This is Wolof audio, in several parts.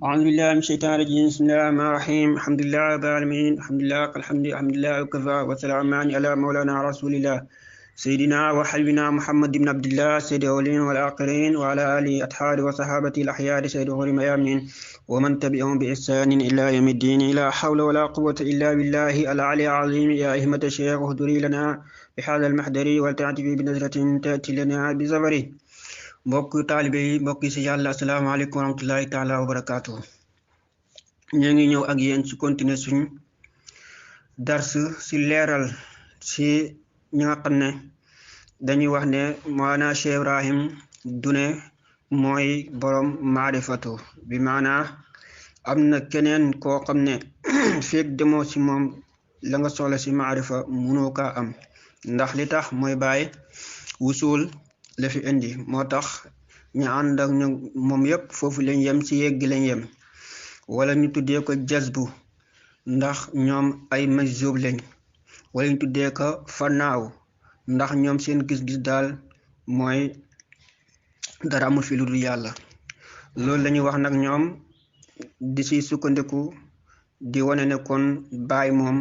أعوذ بالله من الشيطان الرجيم بسم الله الرحمن الرحيم الحمد لله رب العالمين الحمد لله وكفى وسلام على مولانا رسول الله سيدنا وحبيبنا محمد بن عبد الله سيد الأولين والآخرين وعلى آله أصحابه وصحابته الأحياء سيد غير الميامين ومن تبعهم بإحسان إلى يوم الدين لا حول ولا قوة إلا بالله العلي العظيم يا أئمة الشيخ اهدري لنا بهذا المحضر ولتعتبي بنظرة تأتي لنا بزبره mbokk taalibe yi mbokk yi si yàlla asalaamaaleykum wa rahmatullahi taala wa barakaatu ñu ngi ñëw ak yéen ci continuer suñ dars si leeral si ñi nga xam ne dañuy wax ne maana Cheikh Ibrahim Dune mooy borom maarifatu bi maana am na keneen koo xam ne feeg demoo si moom la nga soxla si maarifa mënoo kaa am ndax li tax mooy bàyyi wusul la fi indi moo tax ñu ànd ak ñu moom yëpp foofu lañ yem ci yegg lañ yem wala ñu tuddee ko jazbu ndax ñoom ay majzub lañ wala ñu tuddee ko fanaaw ndax ñoom seen gis-gis daal mooy dara amul fi lu dul yàlla loolu lañuy wax nag ñoom di ci sukkandiku di wane ne kon baay moom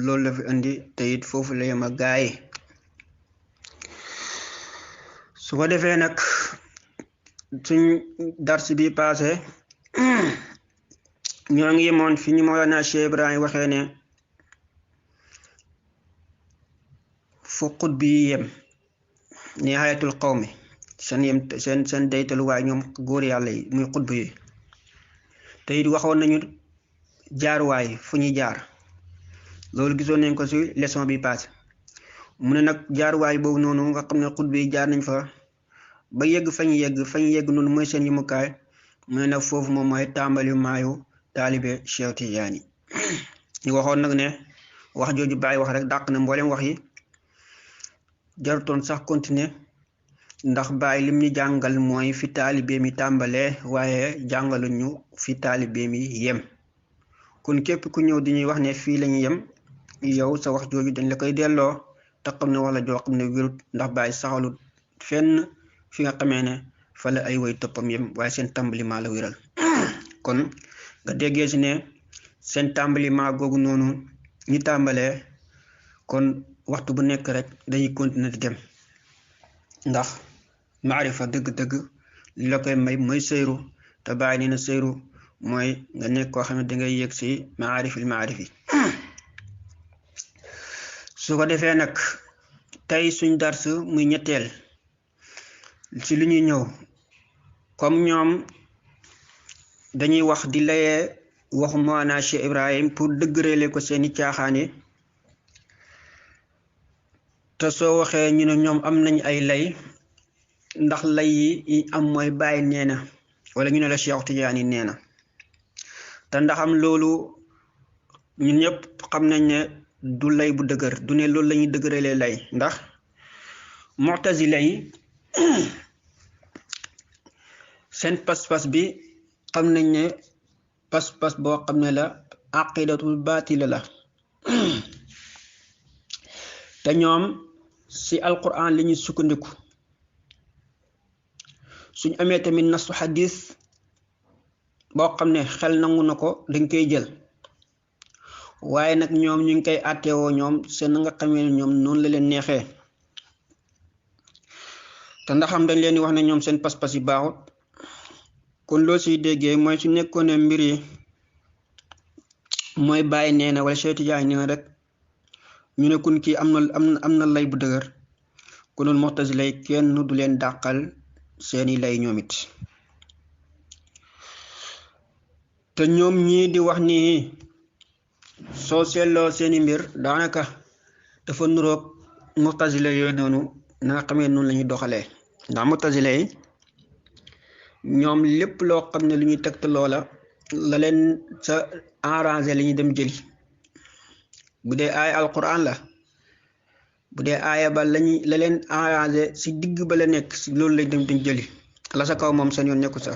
loolu la fi indi te it foofu la yem ak gaay su ko defee nag suñ dars bi passé ñoo ngi yemoon fi ñu Mawlana Cheikh Ibrahim waxee ne fu xutbi yi yem nihayatul qawmi seen daytaluwaay ñoom góor yàlla yi muy xutbi yi te it waxoon nañu jaaruwaay fu ñuy jaar loolu gisoon nañ ko ci leçon bi passé mu ne nag jaaruwaay boobu noonu nga xam ne xutbi yi jaar nañ fa ba yegg fañ yegg noonu mooy seen yimukaay mu ne nag foofu moom mooy tàmbali maayu taalibe Cheikh Tidiane ñu waxoon nag ne wax jooju bàyyi wax rek dàq na mboolem wax yi jarutoon sax continuer ndax bàyyi lim ñu jàngal mooy fi taalibe mi tàmbalee waaye jàngaluñu fi taalibe mi yem kon képp ku ñëw di ñuy wax ne fii lañu yem yow sa wax jooju dañ la koy delloo te xam ne wala joo xam ne wérut ndax bàyyi saxalut fenn fi nga xamee ne fa la ay way toppam yem waaye seen tàmbaliment la wéral kon nga déggee si ne seen tàmbaliment googu noonu ñi tàmbalee kon waxtu bu nekk rek dañuy continuer di dem ndax maarifa dëgg-dëgg li la koy may mooy sëyru te bàyyi nee na sëyru mooy nga nekk koo xam ne dangay yëg si maarifil maarifi su ko defee nag tey suñ dars muy ñetteel ci li ñuy ñëw comme ñoom dañuy wax di layee waxu Mawlana Cheikh Ibrahim pour dëggëreele ko seeni caaxaane te soo waxee ñu ne ñoom am nañ ay lay ndax lay yi am mooy bàyyi nee na wala ñu ne la Cheikh Tidiane nee na te ndaxam loolu ñun ñëpp xam nañ ne du lay bu dëgër du ne loolu la ñuy dëgëralee lay ndax mu'tazila yi seen pas-pas bi xam nañ ne pas-pas boo xam ne la aqidatul baatila la te ñoom ci alquran li ñuy sukkandiku suñ amee tamit nasu xadis boo xam ne xel nangu na ko dañ koy jël waaye nag ñoom ñu ngi koy àtteewoo ñoom seen nga xamee ne ñoom noonu la leen neexee te ndaxam dañ leen di wax ne ñoom seen pas-pas yi baaxut kon loo siy déggee mooy su nekkoon ne mbir yi mooy bàyyi nee na wala Cheikh Tidiane nee na rek ñu ne kun kii am na lay bu dëgër konoon mu'tazila lay kenn du leen dàqal seeni lay ñoom it te ñoom ñii di wax nii soo seetloo seeni mbir daanaka dafa nuroog mu'tazila yooyu noonu na nga xamee noonu la ñuy doxalee ndax mu'tazila yi ñoom lépp loo xam ne lu ñuy tegte loola la leen sa arrangé la ñuy dem jëli bu dee aaya alquran la bu dee aaya ba la leen arrangé si digg ba la nekk si loolu lañ dem jëli la sa kaw moom seen yoon nekku sa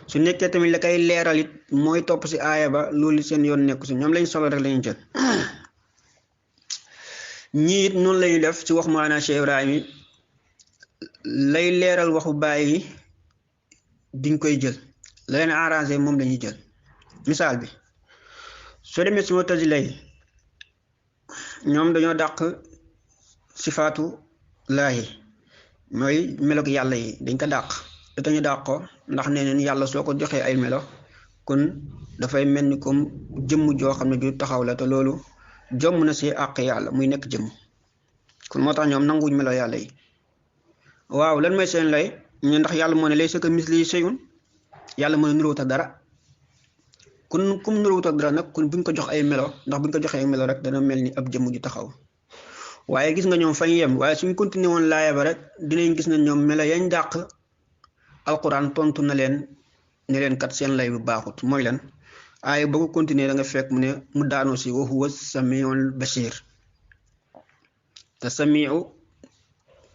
su nekkee tamit la koy leeral it mooy topp si aaya ba loolu seen yoon nekku si ñoom lañ solo rek lañuy jël ñii it noonu lañuy def si wax maanaam Cheikh Ibrahim lay leeral waxu bàyyi diñ koy jël la leen arrangé moom la ñuy jël. misaal bi soo demee si Mu'tazila yi ñoom dañoo dàq sifaatu laahi mooy melok yàlla yi dañ ko dàq te dañu dàq ko ndax nee neen yàlla soo ko joxee ay melo kon dafay mel ni comme jëmm joo xam ne du taxaw la te loolu jomm na si àq yàlla muy nekk jëmm kon moo tax ñoom nanguwuñ melo yàlla yi. waaw lan mooy seen lay ñu ndax yàlla moo ne laysa kamislihi shay'un yàlla moo ne nuróowut ak dara kon kum nuróowut ak dara nag kon buñ ko jox ay melo ndax buñ ko joxee ay melo rek dana mel ni ab jëmm ju taxaw. waaye gis nga ñoom fañ yem waaye suñ continué woon laaya ba rek dinañ gis ne ñoom melo yañ dàq alquran tontu na leen ne leen kat seen lay bu baaxut mooy lan aaya ba ko continué da nga fekk mu ne mu daanoo si wa huwa samiul basir te samiu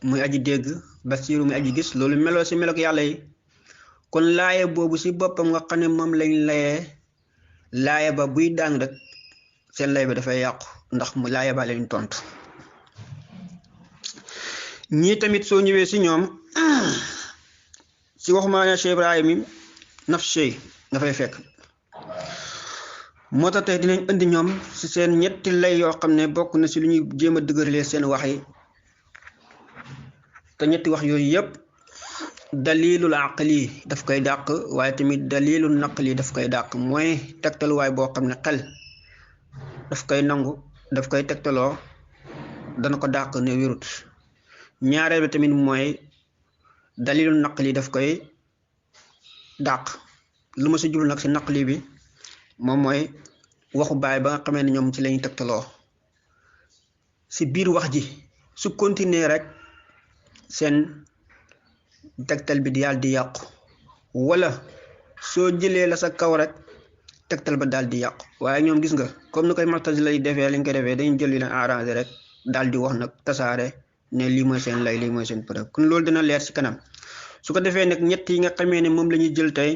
muy aji dégg basiru muy aji gis loolu meloo si melok yàlla yi kon laaya boobu si boppam nga xam ne moom lañ layee laaya ba buy daan rek seen lay ba dafay yàqu ndax mu laaya ba leen tontu. ñii tamit soo ñëwee si ñoom si waxumaana Cheikh Ibrahim naf shay dafay fekk moo tax tey dinañ indi ñoom si seen ñetti lay yoo xam ne bokk na si lu ñuy jéem a dëgëralee seen wax yi te ñetti wax yooyu yëpp dalilul aqli daf koy dàq waaye tamit dalilul naqli daf koy dàq mooy tegtaluwaay boo xam ne xel daf koy nangu daf koy tegtaloo dana ko dàq ne wérut. ñaareel bi tamit mooy dalilul naqli daf koy dàq lu ma si jublu nag si naqli bi moom mooy waxu baay ba nga xamee ne ñoom ci lañuy tegtaloo si biir wax ji su continuer rek seen tegtal bi di yàlla di yàqu wala soo jëlee la sa kaw rek tegtal ba daal di yàqu waaye ñoom gis nga comme ni koy Mu'tazila lay defee lañ koy defee dañu jël li leen arrangé rek daal di wax nag tasaare ne lii mooy seen lay lii mooy seen preuve kon loolu dina leer ci kanam su ko defee nag ñett yi nga xamee ne moom la ñuy jël tey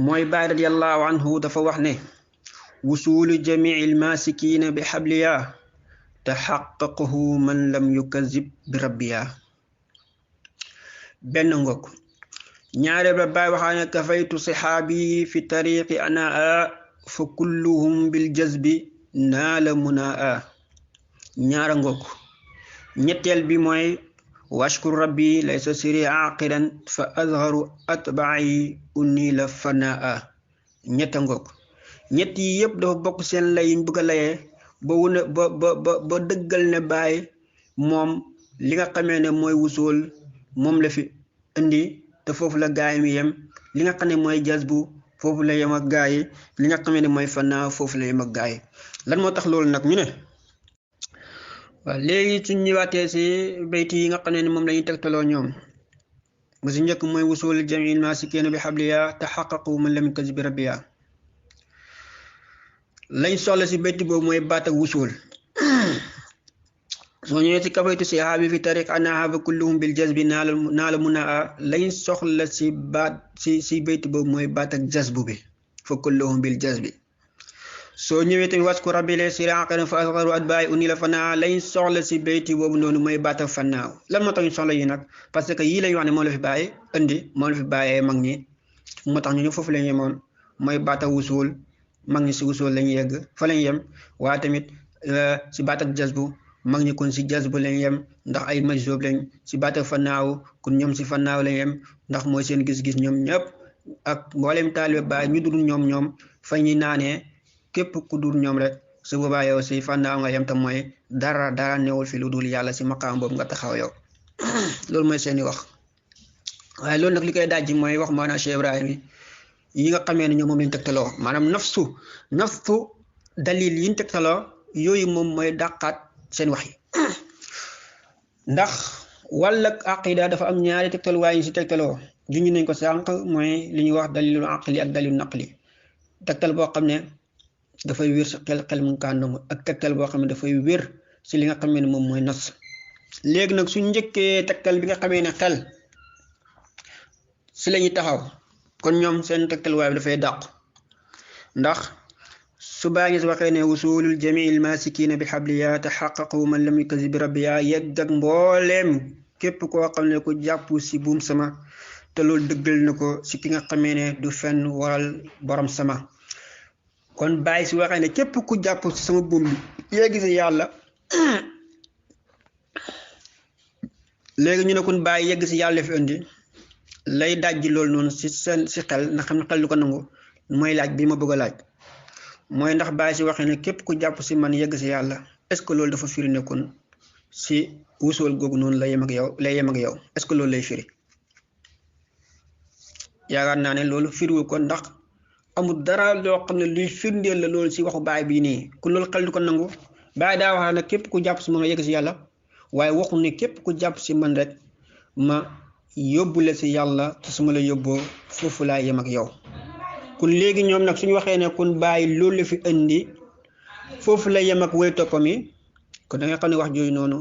mooy Baay radiyallahu anhu dafa wax ne wusulu jamii almasikina bi xabliya taxaqaqahu man lam yukazib bi rabbiya benn ngokk ñaareel ba Baay waxaa ne kafaytu sixaabi fi tariqi anaa fa kulluhum bil jazbi naala munaa ñaara ngokk ñetteel bi mooy washkur rabbi laysa siri aqiran fa azharu atba'i unni la fanaa ñetta ngokk ñett yi yëpp dafa bokk seen lay yiñ bëgg a layee ba wuna ba dëggal ne Baay moom li nga xamee ne mooy wusool moom la fi indi te foofu la gaay mi yem li nga xam ne mooy jazbu foofu la yem ak gaay yi li nga xamee ne mooy fanaa foofu la yem ak gaay yi lan moo tax loolu nag ñu ne waaw léegi suñ ñëwaatee si bayti yi nga xam ne moom la ñuy tegtaloo ñoom ba si njëkk mooy wusul jamil masikina bi xabliya taxaqaqu man lam yukazib bi rabbiya lañ soxla si bayti boobu mooy baat ak wusul soo ñëwee si kafaytu sihaabi fi tariq anaha fa kulluhum bil jazbi naala munaa lañ soxla si baat si bayti boobu mooy baat ak jazbu bi fa kulluhum bil jazbi soo ñëwee tamit wasku rabbi le siri aqran fa asgaru atbaay uni la fanaa lañ soxla si bayti boobu noonu mooy baat ak fanaaw lan moo tax ñu soxla yi nag parce que yii lañ wax ne moom la fi bàyyi indi moom la fi bàyyee mag ñi moo tax ñu foofu lañ yemoon mooy baat ak wusul mag ñi si wusul lañ yegg fa lañ yem waaye tamit si baat ak jazbu mag ñi kon si jazbu lañ yem ndax ay majzub lañ si baat ak fanaaw kon ñoom si fanaaw lañ yem ndax mooy seen gis-gis ñoom ñëpp ak mboolem taalibe Baay ñu dul ñoom fa ñuy naanee képp ku dul ñoom rek su boobaa yow si fannaaw nga yem tam mooy dara newul fi lu dul yàlla si maqaam boobu nga taxaw yow loolu mooy seeni wax waaye loolu nag li koy dajji mooy wax maanaam Cheikh Ibrahim yi nga xamee ne ñoom moom lañ tegtaloo maanaam nafsu dalil yi ñu tegtaloo yooyu moom mooy dàqaat seen wax yi ndax wàll ak aqida dafa am ñaari tegtaluwaay yi si tegtaloo juñu nañ ko sànq mooy li ñuy wax dalilul aqli ak dalilul naqli tegtal boo xam ne dafay wér si xel mu kaa nangu ak tegtal boo xam ne dafay wér si li nga xamee ne moom mooy nas léegi nag su njëkkee tegtal bi nga xamee ne xel si la ñuy taxaw kon ñoom seen tegtalwaay bi dafay dàq ndax su baa ngi waxee ne wusulul jamiil masikina bi xabliya taxaqaqu man lam yukazib bi rabbiya yegg ak mbooleem képp koo xam ne ku jàpp si buum sama te loolu dëggal na ko si ki nga xamee ne du fenn waral borom sama kon bàyyi si waxee ne képp ku jàpp si sama buum bi yegg si yàlla léegi ñu ne kon bàyyi yegg si yàlla fi indi lay dajji loolu noonu si seen si xel na xam ne xel du ko nangu mooy laaj bi ma bëgg a laaj mooy ndax bàyyi si waxee ne képp ku jàpp si man yegg si yàlla est-ce que loolu dafa firi ne kon si wusool googu noonu lay yem ak yow est-ce que loolu lay firi yaakaar naa ne loolu firiwul kon ndax amul dara loo xam ne luy firndeel la loolu si waxu baay bii nii ku loolu xel du ko nangu baay daa wax ne képp ku jàpp si man yegg si yàlla waaye waxu ne képp ku jàpp si man rek ma yóbbule si yàlla te su ma la yóbboo foofu laa yem ak yow kon léegi ñoom nag suñu waxee ne kon bàyyi loolu la fi indi foofu la yem ak way toppam yi kon da nga xam ne wax jooju noonu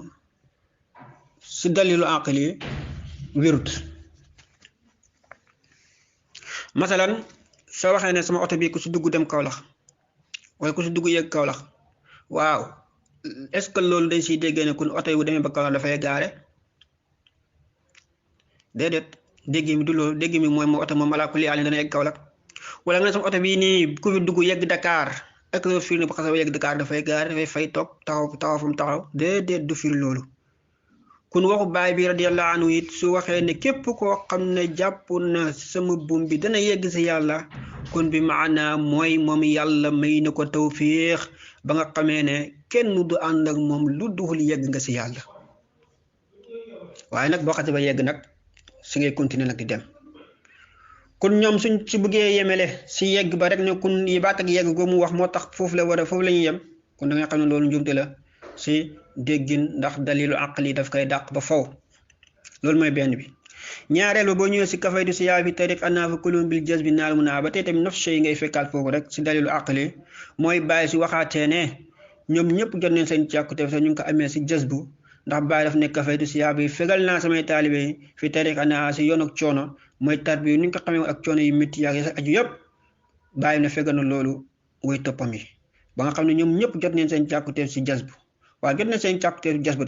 si dalilu àqli yi wérut masalan soo waxee ne sama oto bi ku si dugg dem Kaolack wala ku si dugg yegg Kaolack waaw est-ce que loolu dañ siy déggee ne kon oto yi bu demee ba Kaolack dafay gaare déedéet dégg mi du loolu dégg mi mooy moo oto moom alaa kulli haal dana yegg Kaolack wala nga ne sama oto bii nii ku fi dugg yegg Dakar ak loolu firi ne bu xasee yegg Dakar dafay gaare dafay fay toog taxaw fu mu taxaw déedéet du firi loolu kun waxu baay bi radiyallahu anhu it su waxee ne képp koo xam ne jàpp na sama buum bi dana yegg si yàlla kon bi maanaa mooy moom yàlla may na ko tawfiix ba nga xamee ne kenn du ànd ak moom lu duxul yegg nga si yàlla waaye nag boo xasee ba yegg nag si ngay continuer nag di dem kon ñoom suñ si bëggee yemele si yegg ba rek ne kun yi baat ak yegg goo mu wax moo tax foofu la ñuy yem kon da nga xam ne loolu njumte la si déggin ndax dalilu aqli daf koy dàq ba faw loolu mooy benn bi ñaareel ba boo ñëwee si kafaydu si yaa fi tariq annaa fa kulun bil jazbi naal mu naa ba tey tamit nafs shay ngay fekkaat foofu rek si dalilu aqli mooy bàyyi si waxaatee ne ñoom ñëpp jot nañ seen càkkute sax ñu ngi ko amee si jazbu ndax bàyyi daf ne kafaydu si yaa bi fegal naa samay taalibe yi fi tariq annaa si yoon ak coono mooy tarbi ni nga ko xamee ak coono yu métti yaag sa aju yëpp bàyyi na fegal na loolu way toppam yi ba nga xam ne ñoom ñëpp jot nañ seen càkkute si jazbu waaye jot na seen càkkuteefu jas bu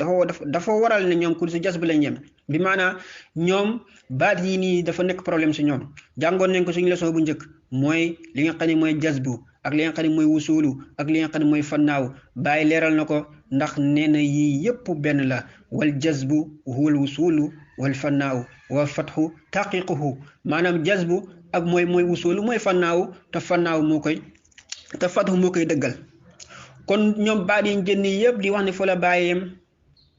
dafa waral ne ñoom ku si jas bu lañ yem bi maanaam ñoom baat yi nii dafa nekk problème si ñoom jàngoon nañ ko suñu leçon bu njëkk mooy li nga xam ne mooy jas bu ak li nga xam ne mooy wusuulu ak li nga xam ne mooy fannaaw bàyyi leeral na ko ndax nee na yii yëpp benn la wal jas bu huwal wusuulu wal fannaaw wal fatxu taqiquhu maanaam jas bu ak mooy wusuulu mooy fannaaw te fannaaw moo koy te fatxu moo koy dëggal kon ñoom baat yi jënd yëpp di wax ne fa la bàyyiyam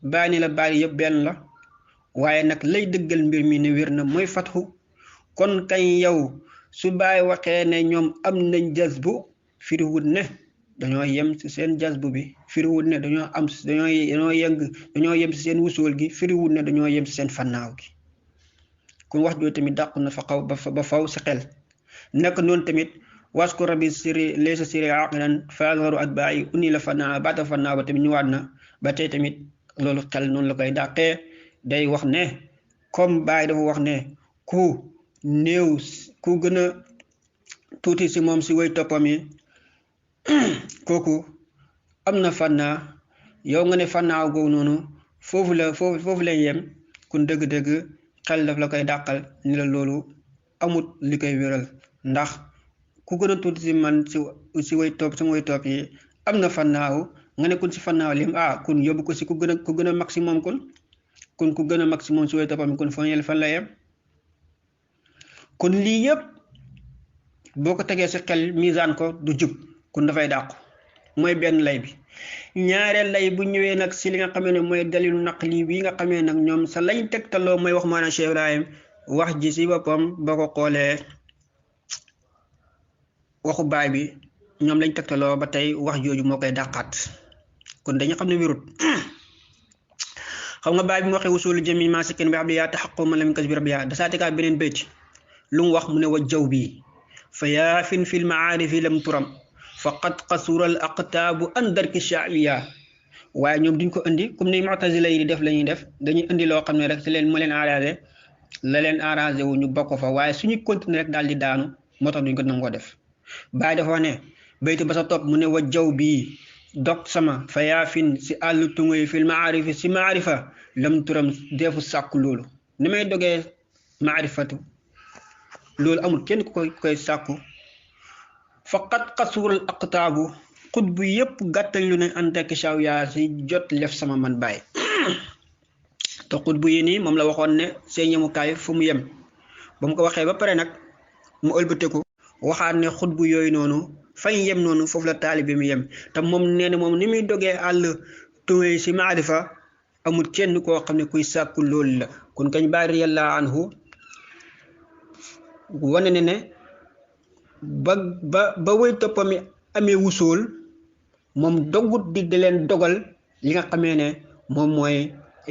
bàyyi ni la bàyyi yëpp benn la waaye nag lay dëggal mbir mi ne wér na mooy fatxu kon kañ yow su bàyyi waxee ne ñoom am nañ jazbu firiwut ne dañoo yem si seen jazbu bi firiwut ne dañoo yem si seen wusool gi firiwut ne dañoo yem si seen fannaaw gi kon wax jooju tamit dàqu na fa xaw ba faw si xel nekk noonu tamit wasku rabi siri laysa siri aqilan fa azharu atbaa'i uni la fannaa baata fannaa ba tamit ñëwaat na ba tey tamit loolu xel noonu la koy dàqee day wax ne comme Baay dafa wax ne ku néew ku gën a tuuti si moom si way toppam yi kooku am na fannaa yow nga ne fannaaw googu noonu foofu lay yem kun dëgg-dëgg xel daf la koy dàqal ni la loolu amut li koy wéral ndax ku gën a tuuti si man si way topp sama way topp yi am na fannaaw nga ne kun si fannaaw lim kun yóbbu ko si ku gën a maximum kun ku gën a maximum si way toppam kun fan la yem kon lii yëpp boo ko tegee si xel misaan ko du jub kun dafay dàqu mooy benn lay bi ñaareel lay bu ñëwee nag si li nga xamee ne mooy dalilu naqli bi nga xamee nag ñoom sa lañ tegtaloo mooy wax maanaam Cheikh Ibrahim wax ji si boppam boo ko xoolee waxu baay bi ñoom lañ tegtaloo ba tey wax jooju moo koy dàqaat kon dañu xam ne wérut xam nga baay bi mu waxee usulu jami ma sikken bi abdi yaa taxaqu man lam kas bi rabbi yaa dasaa tegaat beneen béyti lu mu wax mu ne wa jaw bi fa yaafin fil maarifi lam turam faqad qasural aqtaabu an darki shaawiya waaye ñoom duñ ko indi comme ni mu'tazila yi di def la ñuy def dañuy indi loo xam ne rek si leen moo leen arrangé la leen arrangé wu ñu bokk fa waaye suñu continuer rek daal di daanu moo tax duñ ko nangoo def Baay dafa wax ne baytu ba sa topp mu ne wa jaw bii dog sama fa yaafin si àllu tungoy fil maarifi si maarifa lam turam deefu sàkku loolu ni may dogee maarifatu loolu amul kenn ku koy sàkku faqat xasural aqtaabu xutbu yépp gàttal lu ne antek shaw yaa si jot lef sama man bàyyi te xutbu yi nii moom la waxoon ne seen yemukaay fu mu yem ba mu ko waxee ba pare nag mu ëlbateku waxaat ne xutbu yooyu noonu fañ yem noonu foofu la taalibe mi yem te moom nee na moom ni muy dogee àll tuwee si maarifa amul kenn koo xam ne kuy sàkku loolu la kon kañ bàyyi radiyallahu anhu wane ne ba way toppami amee wusool moom dogut di leen dogal li nga xamee ne moom mooy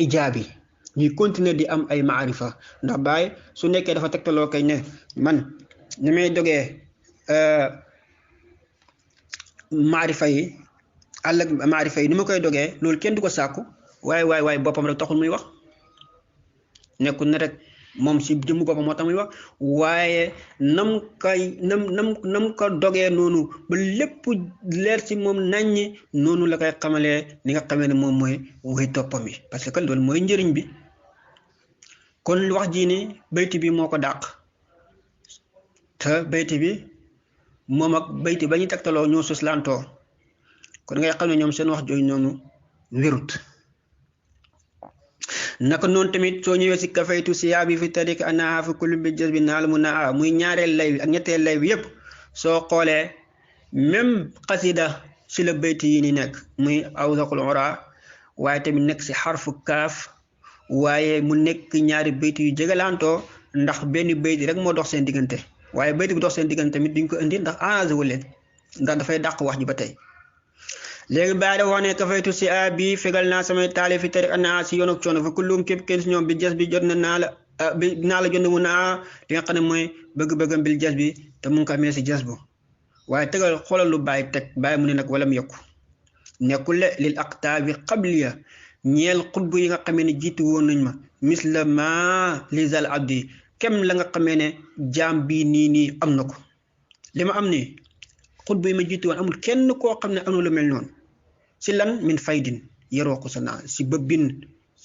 ijaabi ñuy continuer di am ay maarifa ndax baay su nekkee dafa tegtaloo kay ne man ni may dogee maarifa yi àll ak maarifa yi ni ma koy dogee loolu kenn du ko sàkku waaye boppam rek taxul muy wax nekkul ne rek moom si jëmmu boppam moo tax muy wax waaye nam ko dogee noonu ba lépp leer si moom naññi noonu la koy xamalee ni nga xamee ne moom mooy way toppam yi parce que loolu mooy njëriñ bi kon wax jii ni bayti bi moo ko dàq te bayti bi moom ak bayti ba ñu tegtaloo ñoo soslantoo kon ngay xam ne ñoom seen wax jooju noonu wérut naka noonu tamit soo ñëwee si kafaytu siyaabi fi tariq annaha fi kulli bi jës bi naal mu naa muy ñaareel lay bi ak ñetteel lay bi yépp soo xoolee même xasida si la bayti yi ni nekk muy awsaqul ura waaye tamit nekk si xarfu kaaf waaye mu nekk ñaari bayti yu jegalantoo ndax benn bayti rek moo dox seen diggante waaye bayti bu dox seen diggante tamit duñ ko indi ndax arrangé wu leen ndax dafay dàq wax ji ba tey léegi bàyyi dafa wax ne kafaytu si a bi fegal naa samay taali fi tari ana si yoon ak coono fa kullum képp kenn si ñoom bi jas bi jot na naa la jot mu naa li nga xam ne mooy bëgg-bëggam bil jas bi te mu ngi ko amee si jas bu waaye tegal xoolal lu bàyyi teg bàyyi mu ne nag wala mu yokku nekkul le lil aqtaabi qabliya ñeel xutbu yi nga xamee ne jiitu woon nañ ma misla ma lisal abdi kem la nga xamee ne jaam bii nii am na ko li ma am nii xutbu yi ma jiitu woon amul kenn koo xam ne am na lu mel noonu si lan min faydin yaroo ko sa naa si bëbbin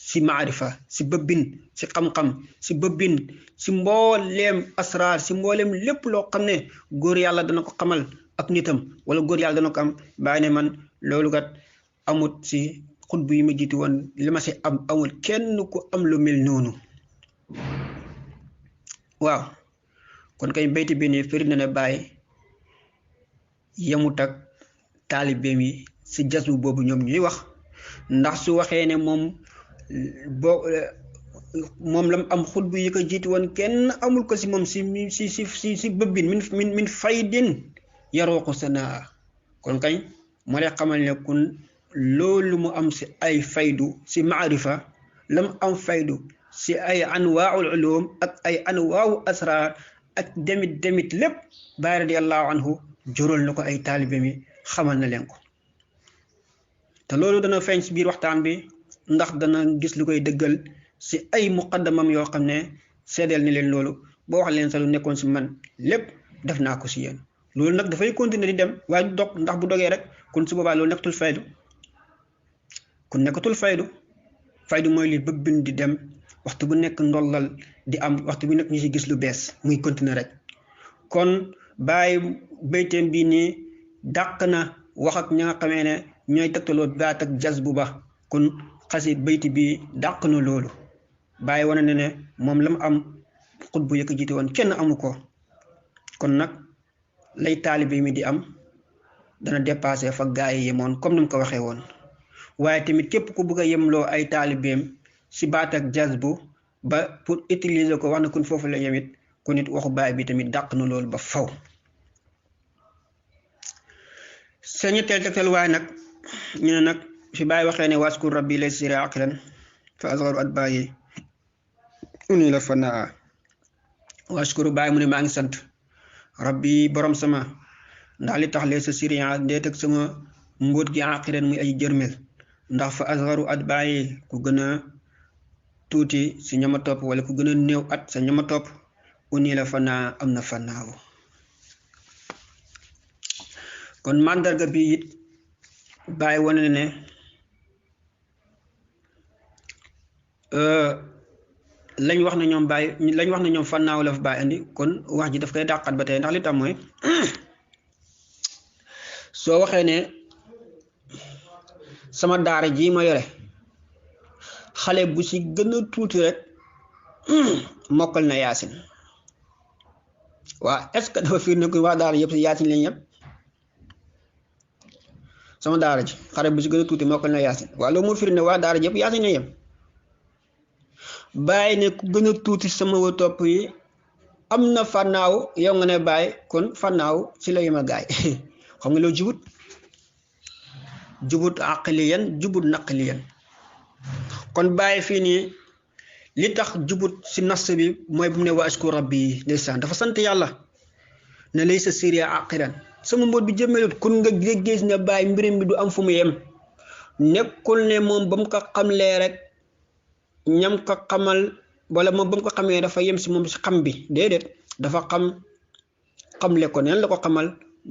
si maarifa si bëbbin si xam-xam si bëbbin si mbooleem asraar si mbooleem lépp loo xam ne góor yàlla dana ko xamal ak nitam wala góor yàlla dana ko am bàyyi ne man loolu kat amut si xutbu yi ma jiitu woon li ma si am amul kenn ku am lu mel noonu waaw kon kay bayti bi nii firi na ne bàyyi yemut ak taalibeem yi si jasbu boobu ñoom ñuy wax ndax su waxee ne moom lam am xutbu yi ko jiitu woon kenn amul ko si moom si bëbbin min faydin yaroo ko sanaa kon kañ moo lay xamal ne kun loolu mu am si ay faydu si maarifa lam am faydu si ay anwaa'ul ulum ak ay anwaa'u asrar ak demit lépp Baay radiyallahu anhu jural na ko ay taalibe mi xamal na leen ko te loolu dana feeñ si biir waxtaan bi ndax dana gis lu koy dëggal si ay muqaddamam yoo xam ne seedeel ni leen loolu boo wax leen sa lu nekkoon si man lépp def naa ko si yéen loolu nag dafay continuer di dem waaye du dog ndax bu dogee rek kon su boobaa loolu nekkatul faydu kon nekkatul faydu mooy li bëbbin di dem waxtu bu nekk ndollal di am waxtu bu nekk ñu si gis lu bees muy continuer rek kon bàyyi bayteem bii nii dàq na wax ak ña nga xamee ne ñooy tegtaloo baat ak jas bu ba kon xasi bayti bi dàq na loolu bàyyi wane ne moom la mu am xut bu yëkk jiite woon kenn amu ko kon nag lay taalibe mi di am dana dépassé fa gaa yi yemoon comme ni mu ko waxee woon waaye tamit képp ku bëgg a yemloo ay taalibeem si baat ak jas bu ba pour utiliser ko wax na kun foofu la yemit kon it waxu baay bi tamit dàq na loolu ba faw sa ñetteel tegtal waaye nag ñu ne nag fi bàyyi waxee ne waskur rabbi lay siri aqilan fa asgaru at bàyyi uni la fa naa waskuru bàyyi mu ne maa ngi sant rabbi borom sama ndax li tax lee sa siriya ndeet ak sama mbóot gi aqilan muy ay jërmel ndax fa asgaru at bàyyi ku gën a tuuti si ñama topp wala ku gën a néew at sa ñama topp uni la fa naa am na fa naawu kon mandarga bi it bàyyi wane ne lañ wax ne ñoom bàyyi lañ wax ne ñoom fannaaw la fa bàyyi andi kon wax ji daf koy dàqat ba tey ndax li tam mooy soo waxee ne sama daara ji ma yore xale bu ci gën a tuuti rek mokkal na yaasin waa est-ce que dafa fiir ne ko waa daara yëpp ci yaasin lañ yëpp sama daara ji xale bu ci gën a tuuti mokkal na yaasin waa loolu moo fiir ne waa daara ji yëpp yaasin lañ yëpp bàyyi ne ku gën a tuuti sama wa topp yi am na fannaaw yow nga ne bàyyi kon fannaaw ci la yema gaay xam nga loolu jubut aqliyan jubut naqliyan kon bàyyi fii nii li tax jubut ci nas bi mooy bu mu ne wa ashkur rabbi yi ndeysaan dafa sant yàlla ne lay sa siriya aqiran sama mbóot bi jëmmelut kun nga gis ne bàyyi mbirim bi du am fu mu yem nekkul ne moom ba mu ko xamlee rek ñam ko xamal wala moom ba mu ko xamee dafa yem si moom si xam bi déedéet dafa xamle ko neen la ko xamal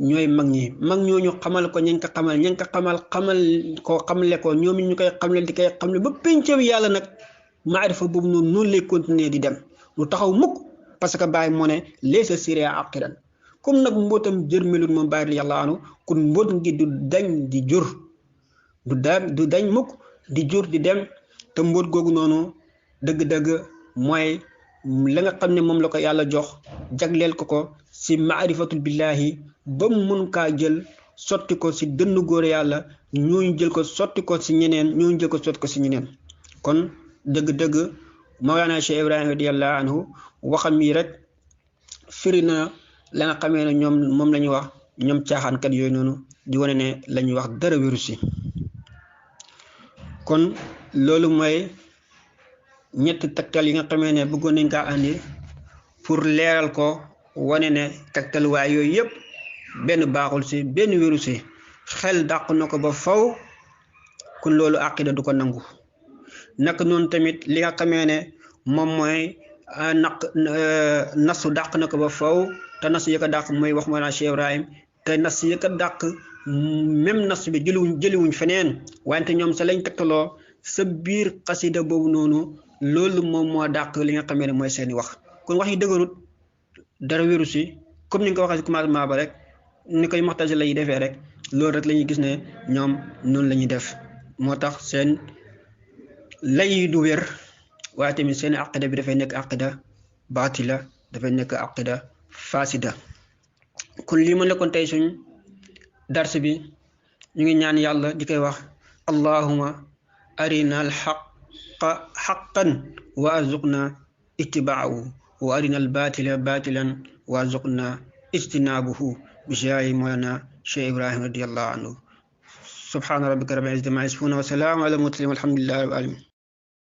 ñooy mag ñooñu xamal ko ñañ ko xamal ko xamle ko ñoom ñu koy xamle di koy xamle ba péncew yàlla nag maarifa boobu noonu lay continuer di dem lu taxaw mukk parce que bàyyi moo ne laysa sirya aqiran comme nag mbootam jërmelut moom bàyyi yàlla anu kon mboot ngi du dañ di jur du dañ mukk di jur di dem te mbóot googu noonu dëgg-dëgg mooy la nga xam ne moom la ko yàlla jox jagleel ko si maarifatul billahi ba mu mun kaa jël sotti ko si dënn góor yàlla ñooñu jël ko sotti ko si ñeneen ñooñu jël ko sotti ko si ñeneen kon dëgg-dëgg Mawlana Cheikh Ibrahim radiyallahu anhu waxam yi rek firi na la nga xamee ne ñoom moom la ñuy wax ñoom caaxaankat yooyu noonu di wane ne la ñuy wax dara wéru si kon loolu mooy ñetti tegtal yi nga xamee ne bëggoon nañ kaa andi pour leeral ko wane ne tegtal waay yooyu yëpp benn baaxul si benn wéru si xel dàq na ko ba faw kon loolu aqida du ko nangu naka noonu tamit li nga xamee ne moom mooy nasu dàq na ko ba faw te nas yi ko dàq mooy wax Mawlana Cheikh Ibrahim te nas yi ko dàq même nas bi jëliwuñ feneen wante ñoom sa lañ tegtaloo sa biir xasida boobu noonu loolu moom moo dàq li nga xamee ne mooy seeni wax kon wax yi dëgërut dara wéru si comme ni nga ko waxee si commencement ba rek ni koy maxtaji la yi defee rek loolu rek la ñuy gis ne ñoom noonu la ñuy def moo tax seen lay du wér waaye tamit seen aqida bi dafay nekk aqida baatila dafay nekk aqida fasida kon lii ma nekkoon tey suñ dars bi ñu ngi ñaan yàlla di koy wax allahuma arina alxaqa xaqan wa arzuqna ittibaahu wa arina albatila batilan wa arzuqna ijtinaabuhu bi jaayi mawlana Cheikh Ibrahim radiyallahu anhu subhana rabbika rabbil izzati amma yasifun wa salaamun ala al mursalin walhamdulillahi rabbil alamin